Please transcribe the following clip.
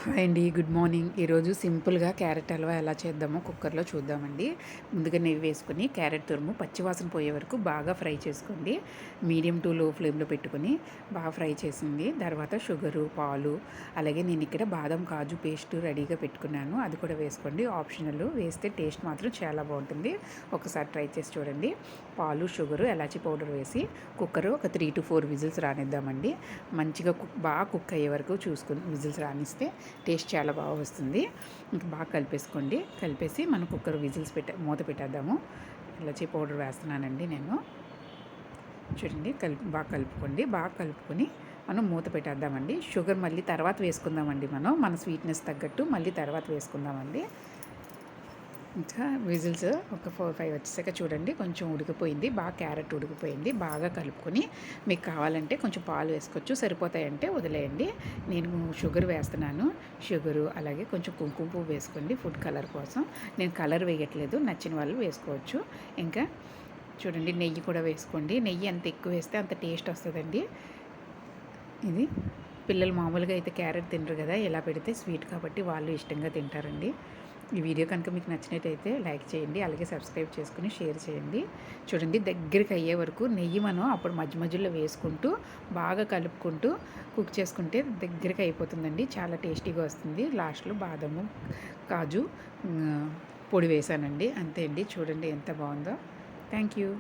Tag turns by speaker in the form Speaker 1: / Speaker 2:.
Speaker 1: Hi అండి, good morning. ఈరోజు సింపుల్గా క్యారెట్ హల్వా ఎలా చేద్దామో కుక్కర్లో చూద్దామండి. ముందుగా నెయ్యి వేసుకొని క్యారెట్ తురుము పచ్చివాసన పోయే వరకు బాగా ఫ్రై చేసుకోండి. మీడియం టు లో ఫ్లేమ్లో పెట్టుకొని బాగా ఫ్రై చేసింది తర్వాత షుగరు, పాలు, అలాగే నేను ఇక్కడ బాదం కాజు పేస్ట్ రెడీగా పెట్టుకున్నాను. అది కూడా వేసుకోండి, ఆప్షనల్. వేస్తే టేస్ట్ మాత్రం చాలా బాగుంటుంది. ఒకసారి ట్రై చేసి చూడండి. పాలు, షుగరు, ఎలాచీ పౌడర్ వేసి కుక్కర్ ఒక 3 to 4 విజిల్స్ రానిద్దామండి. మంచిగా బాగా కుక్ అయ్యే వరకు చూసుకొని విజిల్స్ రానిస్తే టేస్ట్ చాలా బాగా వస్తుంది. ఇంకా బాగా కలిపేసుకోండి. కలిపేసి మనం కుక్కర్ విజిల్స్ మూత పెట్టేద్దాము. ఇలాచీ పౌడర్ వేస్తున్నానండి నేను. చూడండి, బాగా కలుపుకోండి. బాగా కలుపుకొని మనం మూత పెట్టేద్దామండి. షుగర్ మళ్ళీ తర్వాత వేసుకుందామండి. మన స్వీట్నెస్ తగ్గట్టు మళ్ళీ తర్వాత వేసుకుందామండి. ఇంకా విజిల్స్ ఒక 4-5 వచ్చేసాక చూడండి కొంచెం ఉడికిపోయింది. బాగా క్యారెట్ ఉడికిపోయింది. బాగా కలుపుకొని మీకు కావాలంటే కొంచెం పాలు వేసుకోవచ్చు, సరిపోతాయంటే వదిలేయండి. నేను షుగర్ వేస్తున్నాను. షుగరు అలాగే కొంచెం కుంకుమ పువ్వు వేసుకోండి ఫుడ్ కలర్ కోసం. నేను కలర్ వేయట్లేదు, నచ్చిన వాళ్ళు వేసుకోవచ్చు. ఇంకా చూడండి, నెయ్యి కూడా వేసుకోండి. నెయ్యి ఎంత ఎక్కువ వేస్తే అంత టేస్ట్ వస్తుందండి. ఇది పిల్లలు మామూలుగా అయితే క్యారెట్ తినరు కదా, ఎలా పెడితే స్వీట్ కాబట్టి వాళ్ళు ఇష్టంగా తింటారండి. ఈ వీడియో కనుక మీకు నచ్చినట్టయితే లైక్ చేయండి, అలాగే సబ్స్క్రైబ్ చేసుకుని షేర్ చేయండి. చూడండి, దగ్గరికి అయ్యే వరకు నెయ్యి మనం అప్పుడు మధ్య మధ్యలో వేసుకుంటూ బాగా కలుపుకుంటూ కుక్ చేసుకుంటే దగ్గరికి అయిపోతుందండి. చాలా టేస్టీగా వస్తుంది. లాస్ట్లో బాదము, కాజు పొడి వేసానండి. అంతే అండి. చూడండి ఎంత బాగుందో. Thank you.